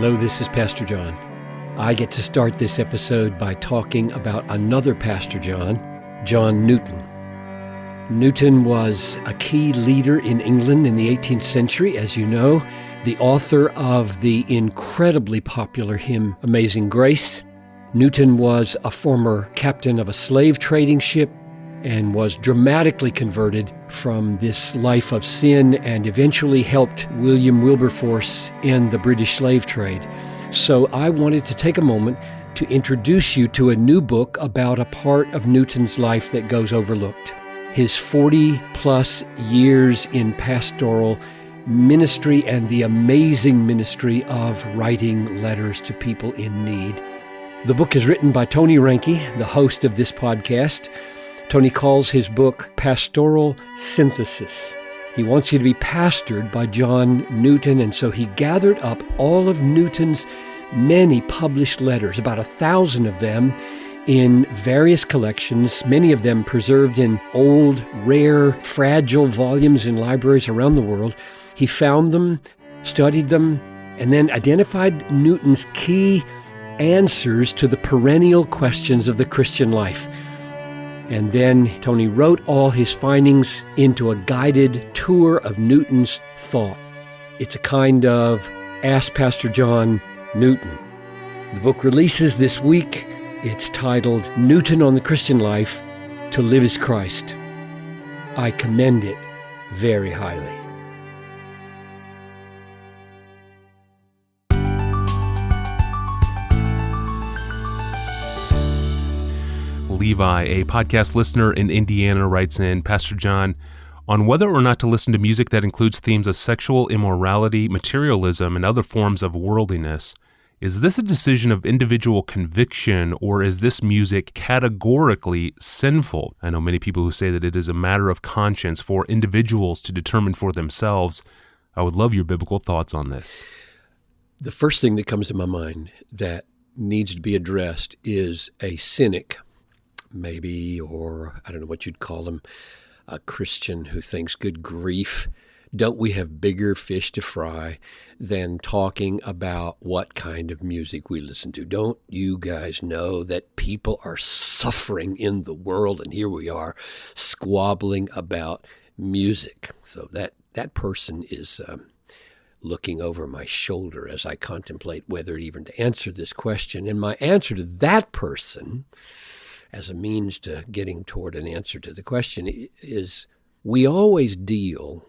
Hello, this is Pastor John. I get to start this episode by talking about another Pastor John, John Newton. Newton was a key leader in England in the 18th century, as you know, the author of the incredibly popular hymn, Amazing Grace. Newton was a former captain of a slave trading ship and was dramatically converted from this life of sin and eventually helped William Wilberforce end the British slave trade. So I wanted to take a moment to introduce you to a new book about a part of Newton's life that goes overlooked. His 40-plus years in pastoral ministry and the amazing ministry of writing letters to people in need. The book is written by Tony Reinke, the host of this podcast. Tony calls his book Pastoral Synthesis. He wants you to be pastored by John Newton, and so he gathered up all of Newton's many published letters, about 1,000 of them, in various collections, many of them preserved in old, rare, fragile volumes in libraries around the world. He found them, studied them, and then identified Newton's key answers to the perennial questions of the Christian life. And then Tony wrote all his findings into a guided tour of Newton's thought. It's a kind of Ask Pastor John Newton. The book releases this week. It's titled Newton on the Christian Life, To Live as Christ. I commend it very highly. Levi, a podcast listener in Indiana, writes in, Pastor John, on whether or not to listen to music that includes themes of sexual immorality, materialism, and other forms of worldliness, is this a decision of individual conviction, or is this music categorically sinful? I know many people who say that it is a matter of conscience for individuals to determine for themselves. I would love your biblical thoughts on this. The first thing that comes to my mind that needs to be addressed is a cynic, maybe, or I don't know what you'd call him, a Christian who thinks, good grief, don't we have bigger fish to fry than talking about what kind of music we listen to? Don't you guys know that people are suffering in the world, and here we are squabbling about music? So that person is looking over my shoulder as I contemplate whether even to answer this question. And my answer to that person, as a means to getting toward an answer to the question, is we always deal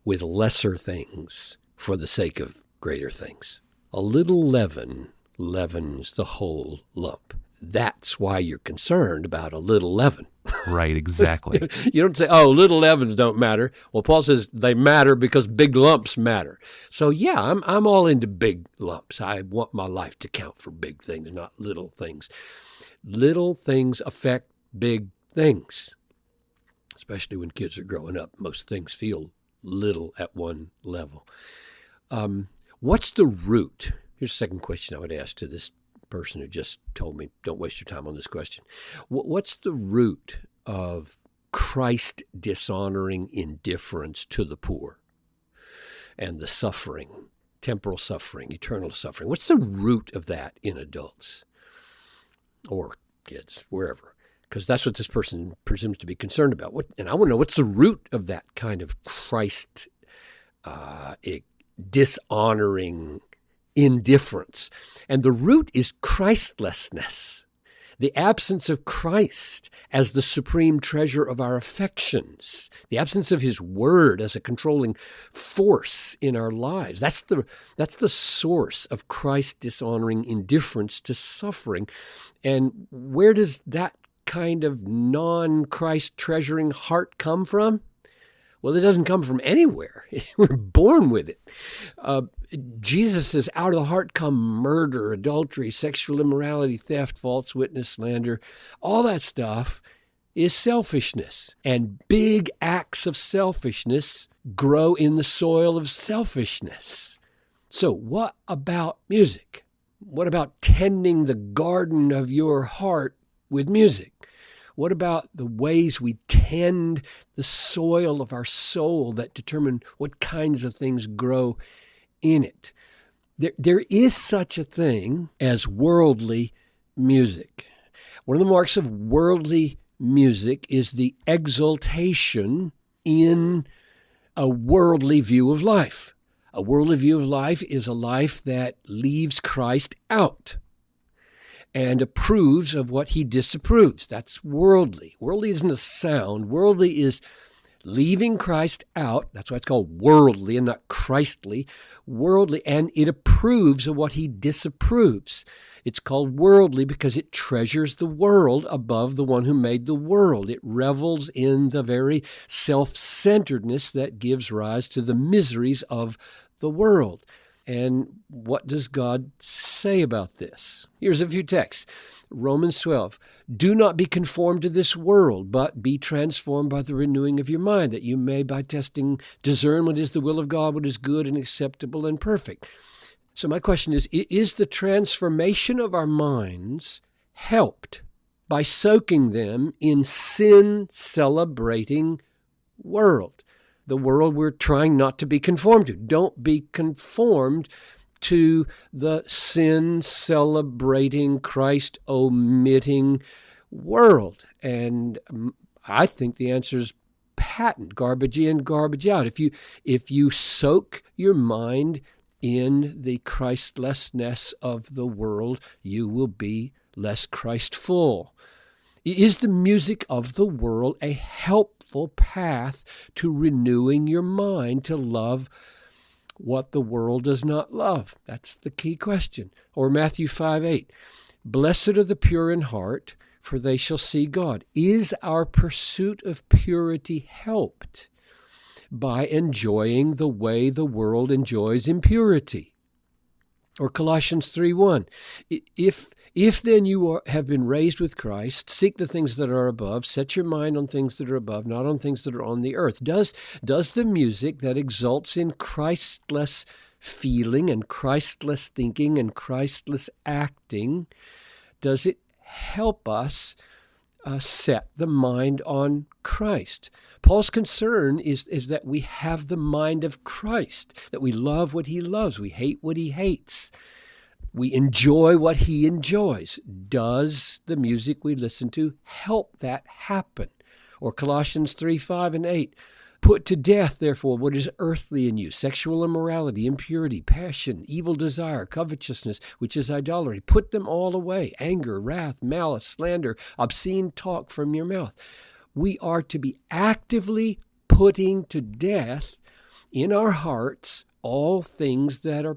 with lesser things for the sake of greater things. A little leaven leavens the whole lump. That's why you're concerned about a little leaven. Right, exactly. You don't say, oh, little leavens don't matter. Well, Paul says they matter because big lumps matter. So yeah, I'm all into big lumps. I want my life to count for big things, not little things. Little things affect big things, especially when kids are growing up. Most things feel little at one level. What's the root? Here's the second question I would ask to this person who just told me, don't waste your time on this question. What's the root of Christ-dishonoring indifference to the poor and the suffering, temporal suffering, eternal suffering? What's the root of that in adults or kids, wherever? Because that's what this person presumes to be concerned about. And I want to know, what's the root of that kind of Christ dishonoring indifference? And the root is Christlessness, the absence of Christ as the supreme treasure of our affections, the absence of his word as a controlling force in our lives. That's the source of Christ dishonoring indifference to suffering. And where does that kind of non-Christ treasuring heart come from? Well, it doesn't come from anywhere. We're born with it. Jesus says, out of the heart come murder, adultery, sexual immorality, theft, false witness, slander. All that stuff is selfishness. And big acts of selfishness grow in the soil of selfishness. So what about music? What about tending the garden of your heart with music? What about the ways we tend the soil of our soul that determine what kinds of things grow in it? There is such a thing as worldly music. One of the marks of worldly music is the exaltation in a worldly view of life. A worldly view of life is a life that leaves Christ out and approves of what he disapproves. That's worldly. Worldly isn't a sound. Worldly is leaving Christ out. That's why it's called worldly and not Christly. Worldly, and it approves of what he disapproves. It's called worldly because it treasures the world above the one who made the world. It revels in the very self-centeredness that gives rise to the miseries of the world. And what does God say about this? Here's a few texts. Romans 12, do not be conformed to this world, but be transformed by the renewing of your mind, that you may by testing discern what is the will of God, what is good and acceptable and perfect. So my question is the transformation of our minds helped by soaking them in sin-celebrating world? The world we're trying not to be conformed to. Don't be conformed to the sin-celebrating, Christ-omitting world. And I think the answer is patent, garbage in, garbage out. If you soak your mind in the Christlessness of the world, you will be less Christful. Is the music of the world a helpful path to renewing your mind to love what the world does not love? That's the key question. Or Matthew 5:8, blessed are the pure in heart, for they shall see God. Is our pursuit of purity helped by enjoying the way the world enjoys impurity? Or Colossians 3:1, if then you have been raised with Christ, seek the things that are above, set your mind on things that are above, not on things that are on the earth. Does the music that exalts in Christless feeling and Christless thinking and Christless acting, does it help us set the mind on Christ? Paul's concern is that we have the mind of Christ, that we love what he loves, we hate what he hates, we enjoy what he enjoys. Does the music we listen to help that happen? Or Colossians 3:5 and 8, put to death, therefore, what is earthly in you, sexual immorality, impurity, passion, evil desire, covetousness, which is idolatry. Put them all away, anger, wrath, malice, slander, obscene talk from your mouth. We are to be actively putting to death in our hearts all things that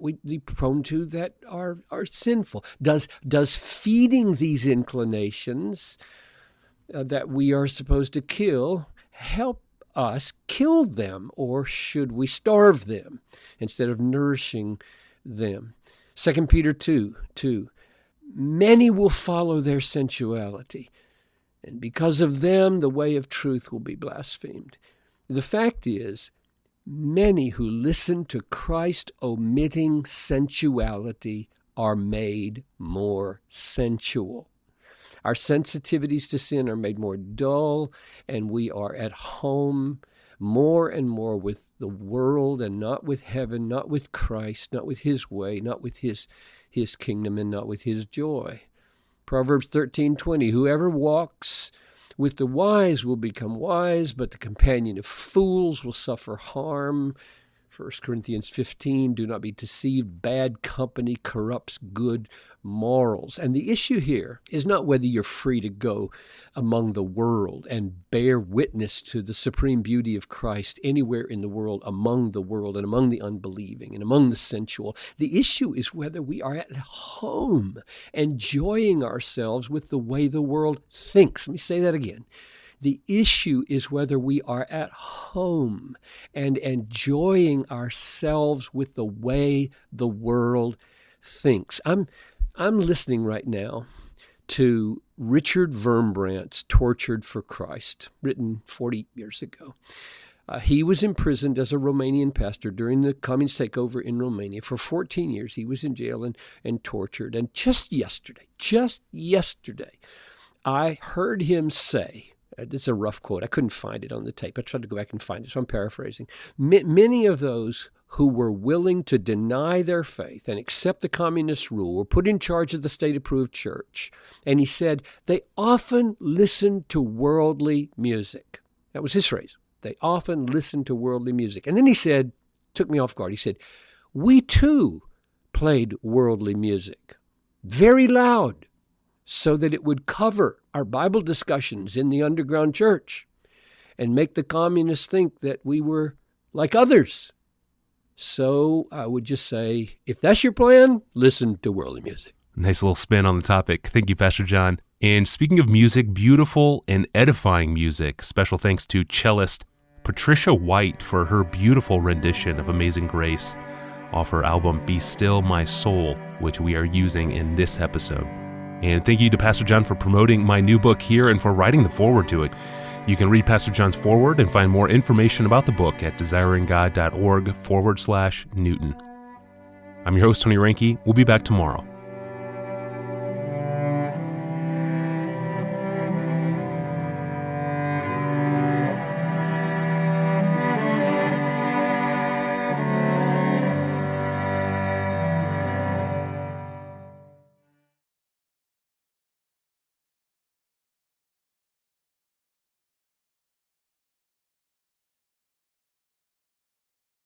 we be prone to that are sinful. Does feeding these inclinations that we are supposed to kill help us kill them, or should we starve them instead of nourishing them? 2 Peter 2:2, many will follow their sensuality, and because of them the way of truth will be blasphemed. The fact is, many who listen to Christ-omitting sensuality are made more sensual. Our sensitivities to sin are made more dull, and we are at home more and more with the world and not with heaven, not with Christ, not with his way, not with his kingdom, and not with his joy. Proverbs 13:20, whoever walks with the wise will become wise, but the companion of fools will suffer harm. 1 Corinthians 15, do not be deceived. Bad company corrupts good morals. And the issue here is not whether you're free to go among the world and bear witness to the supreme beauty of Christ anywhere in the world, among the world and among the unbelieving and among the sensual. The issue is whether we are at home enjoying ourselves with the way the world thinks. Let me say that again. The issue is whether we are at home and enjoying ourselves with the way the world thinks. I'm listening right now to Richard Wurmbrand's Tortured for Christ, written 40 years ago. He was imprisoned as a Romanian pastor during the communist takeover in Romania. For 14 years, he was in jail and tortured. And just yesterday, I heard him say, this is a rough quote. I couldn't find it on the tape. I tried to go back and find it, so I'm paraphrasing. Many of those who were willing to deny their faith and accept the communist rule were put in charge of the state-approved church. And he said they often listened to worldly music. That was his phrase. They often listened to worldly music. And then he said, took me off guard, he said, we too played worldly music very loud so that it would cover our Bible discussions in the underground church and make the communists think that we were like others. So I would just say, if that's your plan, listen to worldly music. Nice little spin on the topic. Thank you, Pastor John. And speaking of music, beautiful and edifying music, special thanks to cellist Patricia White for her beautiful rendition of Amazing Grace off her album Be Still My Soul, which we are using in this episode. And thank you to Pastor John for promoting my new book here and for writing the foreword to it. You can read Pastor John's foreword and find more information about the book at desiringgod.org/Newton. I'm your host, Tony Reinke. We'll be back tomorrow.